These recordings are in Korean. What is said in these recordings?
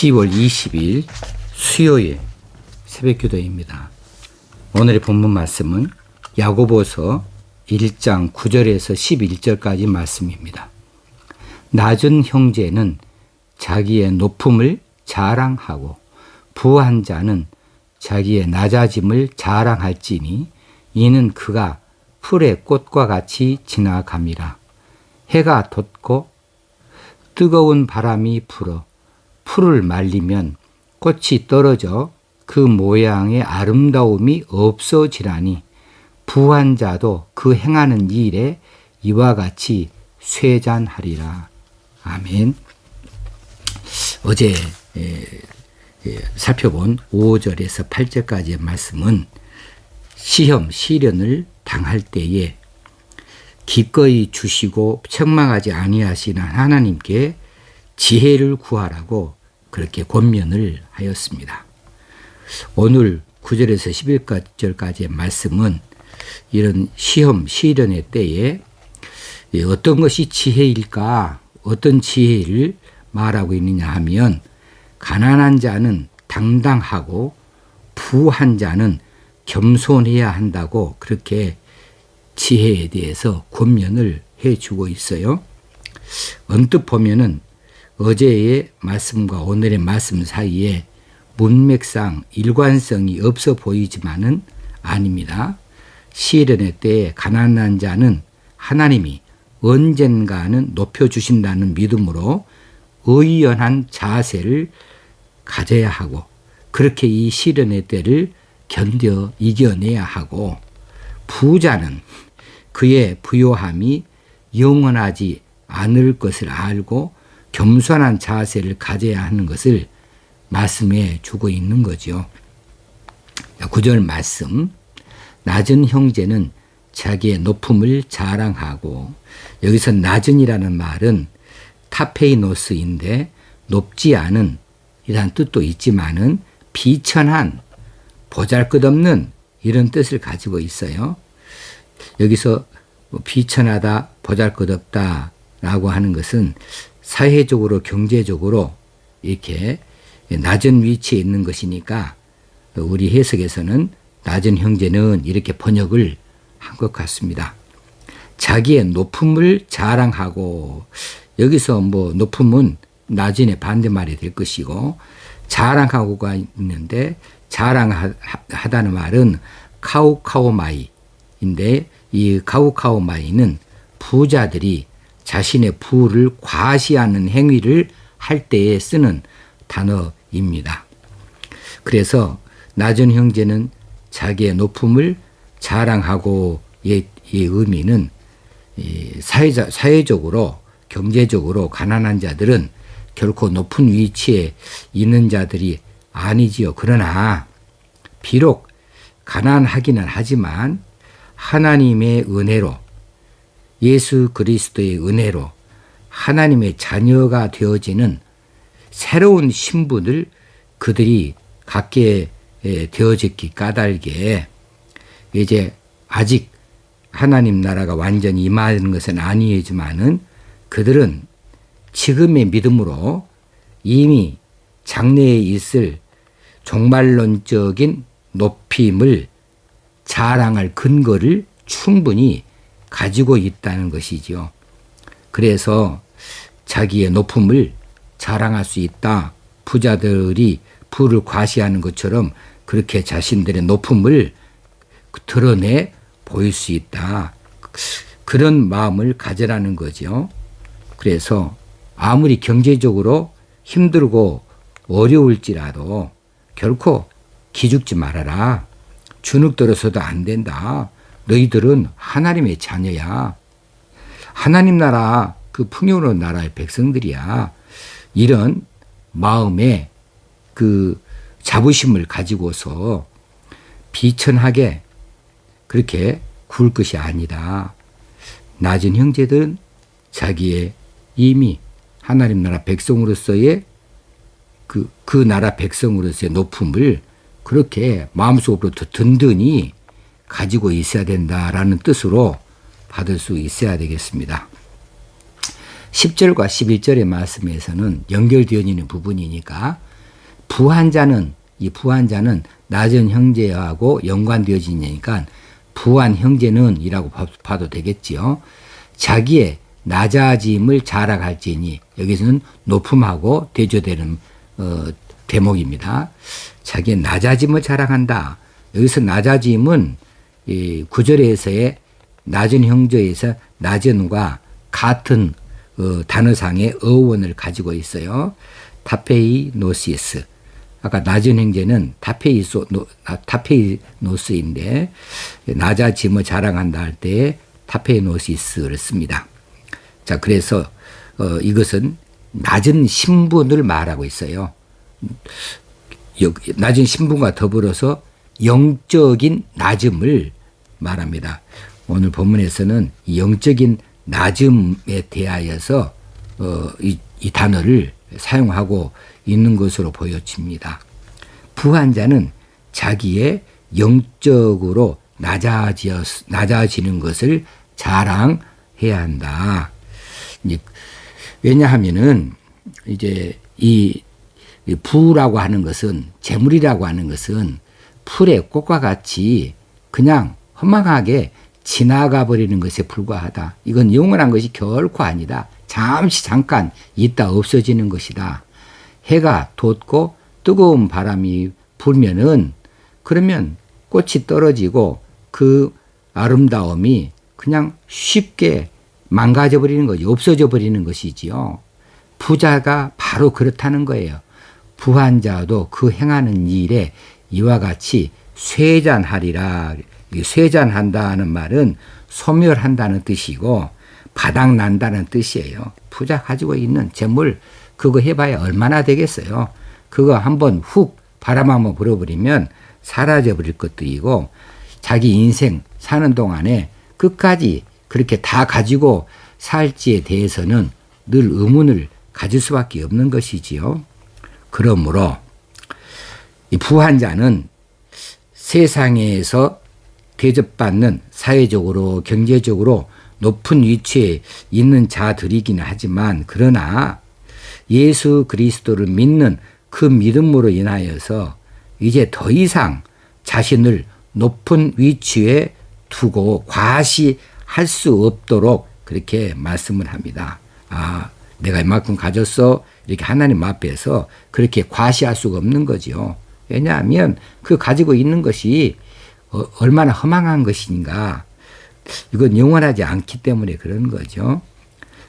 10월 20일 수요일 새벽기도입니다. 오늘의 본문 말씀은 야고보서 1장 9절에서 11절까지 말씀입니다. 낮은 형제는 자기의 높음을 자랑하고 부한 자는 자기의 낮아짐을 자랑할지니 이는 그가 풀의 꽃과 같이 지나감이라. 해가 돋고 뜨거운 바람이 불어 풀을 말리면 꽃이 떨어져 그 모양의 아름다움이 없어지라니 부한 자도 그 행하는 일에 이와 같이 쇠잔하리라. 아멘. 어제 살펴본 5절에서 8절까지의 말씀은 시련을 당할 때에 기꺼이 주시고 책망하지 아니하시는 하나님께 지혜를 구하라고 그렇게 권면을 하였습니다. 오늘 9절에서 11절까지의 말씀은 이런 시련의 때에 어떤 것이 지혜일까? 어떤 지혜를 말하고 있느냐 하면 가난한 자는 당당하고 부한 자는 겸손해야 한다고 그렇게 지혜에 대해서 권면을 해주고 있어요. 언뜻 보면은 어제의 말씀과 오늘의 말씀 사이에 문맥상 일관성이 없어 보이지만은 아닙니다. 시련의 때에 가난한 자는 하나님이 언젠가는 높여주신다는 믿음으로 의연한 자세를 가져야 하고 그렇게 이 시련의 때를 견뎌 이겨내야 하고 부자는 그의 부요함이 영원하지 않을 것을 알고 겸손한 자세를 가져야 하는 것을 말씀해 주고 있는 거죠. 9절 말씀, 낮은 형제는 자기의 높음을 자랑하고, 여기서 낮은이라는 말은 타페이노스인데 높지 않은 이란 뜻도 있지만은 비천한, 보잘것없는 이런 뜻을 가지고 있어요. 여기서 비천하다, 보잘것없다라고 하는 것은 사회적으로 경제적으로 이렇게 낮은 위치에 있는 것이니까 우리 해석에서는 낮은 형제는 이렇게 번역을 한 것 같습니다. 자기의 높음을 자랑하고, 여기서 높음은 낮은의 반대말이 될 것이고 자랑하고가 있는데 자랑하다는 말은 카우카오마이인데 이 카우카오마이는 부자들이 자신의 부를 과시하는 행위를 할 때에 쓰는 단어입니다. 그래서 낮은 형제는 자기의 높음을 자랑하고 의 의미는 사회적으로 경제적으로 가난한 자들은 결코 높은 위치에 있는 자들이 아니지요. 그러나 비록 가난하기는 하지만 하나님의 은혜로, 예수 그리스도의 은혜로 하나님의 자녀가 되어지는 새로운 신분을 그들이 갖게 되어졌기 까닭에 이제 아직 하나님 나라가 완전히 임하는 것은 아니지만은 그들은 지금의 믿음으로 이미 장래에 있을 종말론적인 높임을 자랑할 근거를 충분히 가지고 있다는 것이지요. 그래서 자기의 높음을 자랑할 수 있다. 부자들이 부를 과시하는 것처럼 그렇게 자신들의 높음을 드러내 보일 수 있다. 그런 마음을 가져라는 거죠. 그래서 아무리 경제적으로 힘들고 어려울지라도 결코 기죽지 말아라. 주눅 들어서도 안 된다. 너희들은 하나님의 자녀야. 하나님 나라, 그 풍요로운 나라의 백성들이야. 이런 마음에 그 자부심을 가지고서 비천하게 그렇게 굴 것이 아니라 낮은 형제들은 자기의 이미 하나님 나라 백성으로서의 그 나라 백성으로서의 높음을 그렇게 마음속으로부터 든든히 가지고 있어야 된다라는 뜻으로 받을 수 있어야 되겠습니다. 10절과 11절의 말씀에서는 연결되어 있는 부분이니까 이 부한자는 낮은 형제하고 연관되어지니까 부한 형제는 이라고 봐도 되겠지요. 자기의 낮아짐을 자랑할지니, 여기서는 높음하고 대조되는 대목입니다. 자기의 낮아짐을 자랑한다. 여기서 낮아짐은 이 구절에서의 낮은 형제에서 낮은과 같은 단어상의 어원을 가지고 있어요. 타페이노시스. 아까 낮은 형제는 타페이노스인데 낮아짐을 자랑한다 할 때 타페이노시스를 씁니다. 자, 그래서 이것은 낮은 신분을 말하고 있어요. 낮은 신분과 더불어서 영적인 낮음을 말합니다. 오늘 본문에서는 영적인 낮음에 대하여서 이 단어를 사용하고 있는 것으로 보여집니다. 부한 자는 자기의 영적으로 낮아지는 것을 자랑해야 한다. 왜냐하면은 이제 이 부라고 하는 것은, 재물이라고 하는 것은 풀의 꽃과 같이 그냥 허망하게 지나가 버리는 것에 불과하다. 이건 영원한 것이 결코 아니다. 잠깐 있다 없어지는 것이다. 해가 돋고 뜨거운 바람이 불면은 그러면 꽃이 떨어지고 그 아름다움이 그냥 쉽게 망가져 버리는 거죠. 없어져 버리는 것이지요. 부자가 바로 그렇다는 거예요. 부한 자도 그 행하는 일에 이와 같이 쇠잔하리라. 쇠잔한다는 말은 소멸한다는 뜻이고 바닥난다는 뜻이에요. 부자 가지고 있는 재물 그거 해봐야 얼마나 되겠어요. 그거 한번 훅 바람 한번 불어버리면 사라져버릴 것들이고 자기 인생 사는 동안에 끝까지 그렇게 다 가지고 살지에 대해서는 늘 의문을 가질 수밖에 없는 것이지요. 그러므로 이 부한 자는 세상에서 대접받는 사회적으로 경제적으로 높은 위치에 있는 자들이긴 하지만 그러나 예수 그리스도를 믿는 그 믿음으로 인하여서 이제 더 이상 자신을 높은 위치에 두고 과시할 수 없도록 그렇게 말씀을 합니다. 아, 내가 이만큼 가졌어. 이렇게 하나님 앞에서 그렇게 과시할 수가 없는 거죠. 왜냐하면 그 가지고 있는 것이 얼마나 허망한 것인가. 이건 영원하지 않기 때문에 그런 거죠.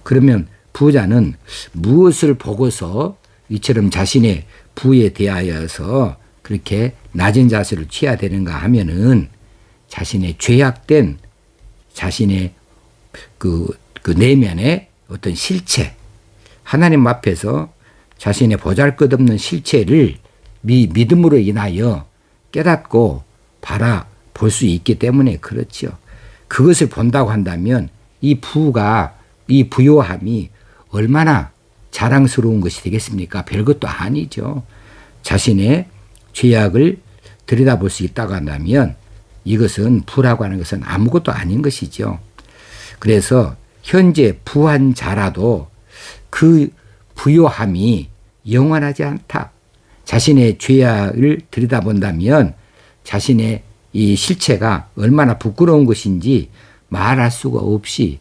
그러면 부자는 무엇을 보고서 이처럼 자신의 부에 대하여서 그렇게 낮은 자세를 취해야 되는가 하면은 자신의 죄악된 자신의 그 내면의 어떤 실체, 하나님 앞에서 자신의 보잘것없는 실체를 믿음으로 인하여 깨닫고 바라볼 수 있기 때문에 그렇죠. 그것을 본다고 한다면 이 부요함이 얼마나 자랑스러운 것이 되겠습니까? 별것도 아니죠. 자신의 죄악을 들여다볼 수 있다고 한다면 이것은 부라고 하는 것은 아무것도 아닌 것이죠. 그래서 현재 부한 자라도 그 부요함이 영원하지 않다. 자신의 죄악을 들여다본다면 자신의 이 실체가 얼마나 부끄러운 것인지 말할 수가 없다.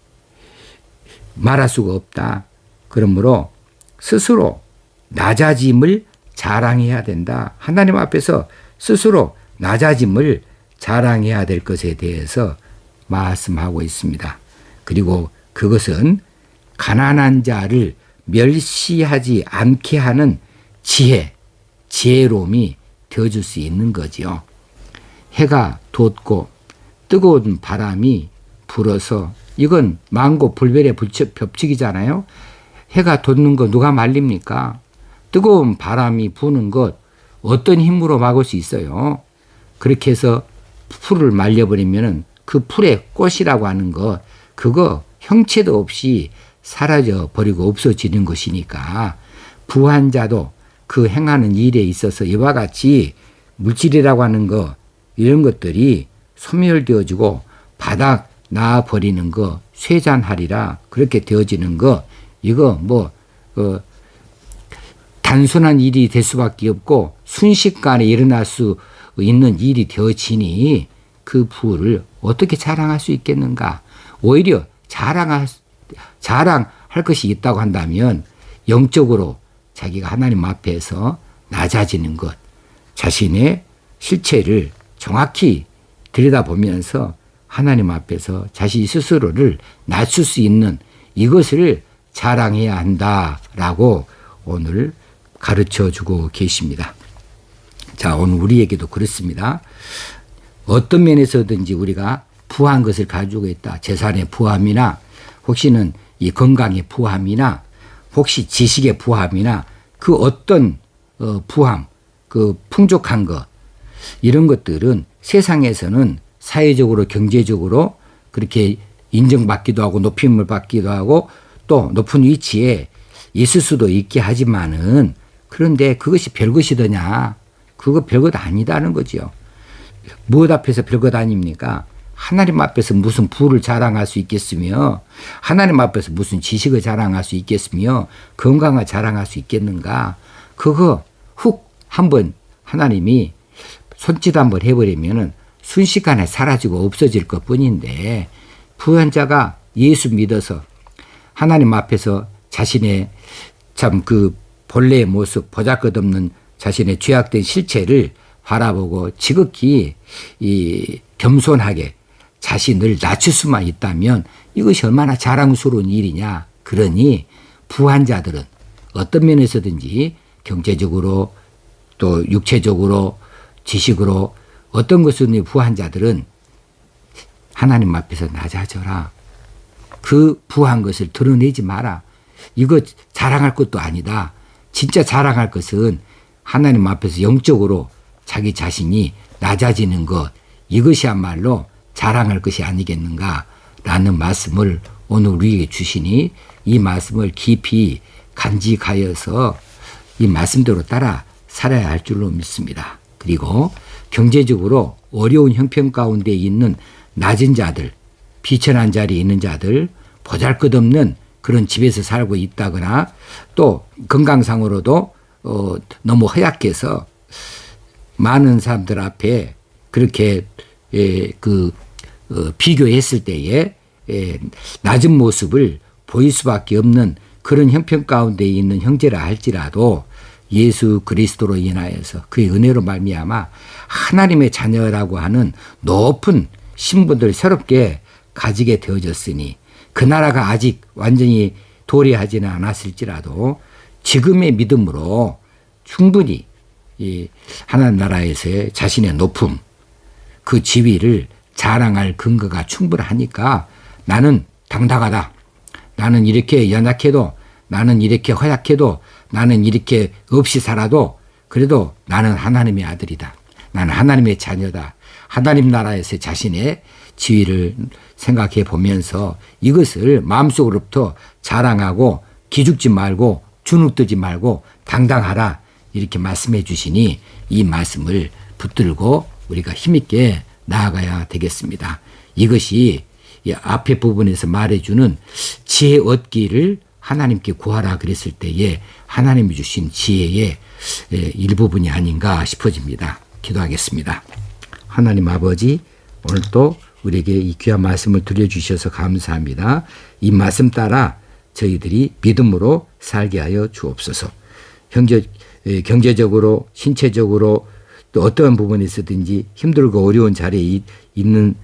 그러므로 스스로 낮아짐을 자랑해야 된다. 하나님 앞에서 스스로 낮아짐을 자랑해야 될 것에 대해서 말씀하고 있습니다. 그리고 그것은 가난한 자를 멸시하지 않게 하는 지혜로움이 되어줄 수 있는 거지요. 해가 돋고 뜨거운 바람이 불어서 이건 만고불변의 법칙이잖아요. 해가 돋는 거 누가 말립니까? 뜨거운 바람이 부는 것 어떤 힘으로 막을 수 있어요? 그렇게 해서 풀을 말려버리면 그 풀의 꽃이라고 하는 것 그거 형체도 없이 사라져 버리고 없어지는 것이니까 부한 자도 그 행하는 일에 있어서 이와 같이 물질이라고 하는 것 이런 것들이 소멸되어지고 바닥 나버리는 거 쇠잔하리라 그렇게 되어지는 거 이거 단순한 일이 될 수밖에 없고 순식간에 일어날 수 있는 일이 되어지니 그 부를 어떻게 자랑할 수 있겠는가? 오히려 자랑할 것이 있다고 한다면 영적으로 자기가 하나님 앞에서 낮아지는 것, 자신의 실체를 정확히 들여다보면서 하나님 앞에서 자신 스스로를 낮출 수 있는 이것을 자랑해야 한다라고 오늘 가르쳐 주고 계십니다. 자, 오늘 우리에게도 그렇습니다. 어떤 면에서든지 우리가 부한 것을 가지고 있다. 재산의 부함이나 혹시는 이 건강의 부함이나 혹시 지식의 부함이나 그 어떤 부함, 그 풍족한 것 이런 것들은 세상에서는 사회적으로 경제적으로 그렇게 인정받기도 하고 높임을 받기도 하고 또 높은 위치에 있을 수도 있게 하지만은 그런데 그것이 별것이더냐? 그거 별것 아니다는 거죠. 무엇 앞에서 별것 아닙니까? 하나님 앞에서 무슨 부를 자랑할 수 있겠으며 하나님 앞에서 무슨 지식을 자랑할 수 있겠으며 건강을 자랑할 수 있겠는가? 그거 훅 한번 하나님이 손짓 한번 해버리면은 순식간에 사라지고 없어질 것 뿐인데 부한 자가 예수 믿어서 하나님 앞에서 자신의 참 그 본래의 모습 보잘것없는 자신의 죄악된 실체를 바라보고 지극히 이 겸손하게 자신을 낮출 수만 있다면 이것이 얼마나 자랑스러운 일이냐. 그러니 부한 자들은 어떤 면에서든지 경제적으로 또 육체적으로 지식으로 어떤 것은 부한 자들은 하나님 앞에서 낮아져라. 그 부한 것을 드러내지 마라. 이거 자랑할 것도 아니다. 진짜 자랑할 것은 하나님 앞에서 영적으로 자기 자신이 낮아지는 것, 이것이야말로 자랑할 것이 아니겠는가라는 말씀을 오늘 우리에게 주시니 이 말씀을 깊이 간직하여서 이 말씀대로 따라 살아야 할 줄로 믿습니다. 그리고 경제적으로 어려운 형편 가운데 있는 낮은 자들, 비천한 자리에 있는 자들, 보잘것없는 그런 집에서 살고 있다거나 또 건강상으로도 너무 허약해서 많은 사람들 앞에 그렇게 비교했을 때에 낮은 모습을 보일 수밖에 없는 그런 형편 가운데 있는 형제라 할지라도 예수 그리스도로 인하여서 그의 은혜로 말미암아 하나님의 자녀라고 하는 높은 신분을 새롭게 가지게 되어졌으니 그 나라가 아직 완전히 도래하지는 않았을지라도 지금의 믿음으로 충분히 이 하나님 나라에서의 자신의 높음, 그 지위를 자랑할 근거가 충분하니까 나는 당당하다. 나는 이렇게 연약해도 나는 이렇게 허약해도 나는 이렇게 없이 살아도 그래도 나는 하나님의 아들이다. 나는 하나님의 자녀다. 하나님 나라에서 자신의 지위를 생각해 보면서 이것을 마음속으로부터 자랑하고 기죽지 말고 주눅들지 말고 당당하라 이렇게 말씀해 주시니 이 말씀을 붙들고 우리가 힘있게 나아가야 되겠습니다. 이것이 앞에 부분에서 말해주는 지혜 얻기를 하나님께 구하라 그랬을 때에 하나님이 주신 지혜의 일부분이 아닌가 싶어집니다. 기도하겠습니다. 하나님 아버지, 오늘 또 우리에게 이 귀한 말씀을 들려주셔서 감사합니다. 이 말씀 따라 저희들이 믿음으로 살게 하여 주옵소서. 경제적으로 신체적으로 또 어떠한 부분에서든지 힘들고 어려운 자리에 있는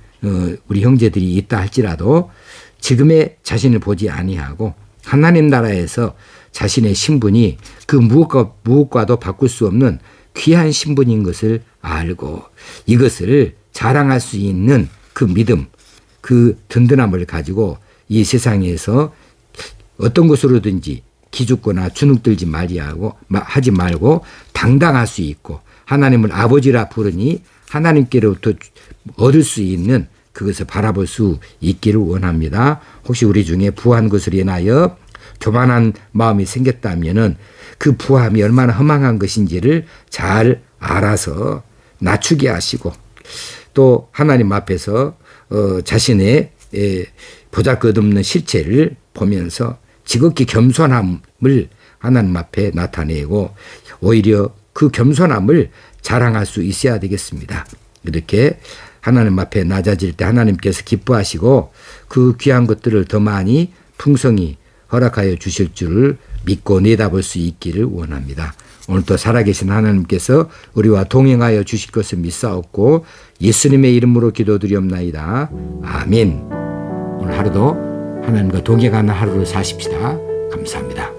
우리 형제들이 있다 할지라도 지금의 자신을 보지 아니하고 하나님 나라에서 자신의 신분이 그 무엇과도 바꿀 수 없는 귀한 신분인 것을 알고 이것을 자랑할 수 있는 그 믿음, 그 든든함을 가지고 이 세상에서 어떤 것으로든지 기죽거나 주눅들지 하지 말고 당당할 수 있고 하나님을 아버지라 부르니 하나님께로부터 얻을 수 있는 그것을 바라볼 수 있기를 원합니다. 혹시 우리 중에 부한 것을 인하여 교만한 마음이 생겼다면은 그 부함이 얼마나 허망한 것인지를 잘 알아서 낮추게 하시고 또 하나님 앞에서 자신의 보잘것없는 실체를 보면서 지극히 겸손함을 하나님 앞에 나타내고 오히려 그 겸손함을 자랑할 수 있어야 되겠습니다. 이렇게 하나님 앞에 낮아질 때 하나님께서 기뻐하시고 그 귀한 것들을 더 많이 풍성히 허락하여 주실 줄을 믿고 내다볼 수 있기를 원합니다. 오늘도 살아계신 하나님께서 우리와 동행하여 주실 것을 믿사옵고 예수님의 이름으로 기도드리옵나이다. 아멘. 오늘 하루도 하나님과 동행하는 하루를 사십시다. 감사합니다.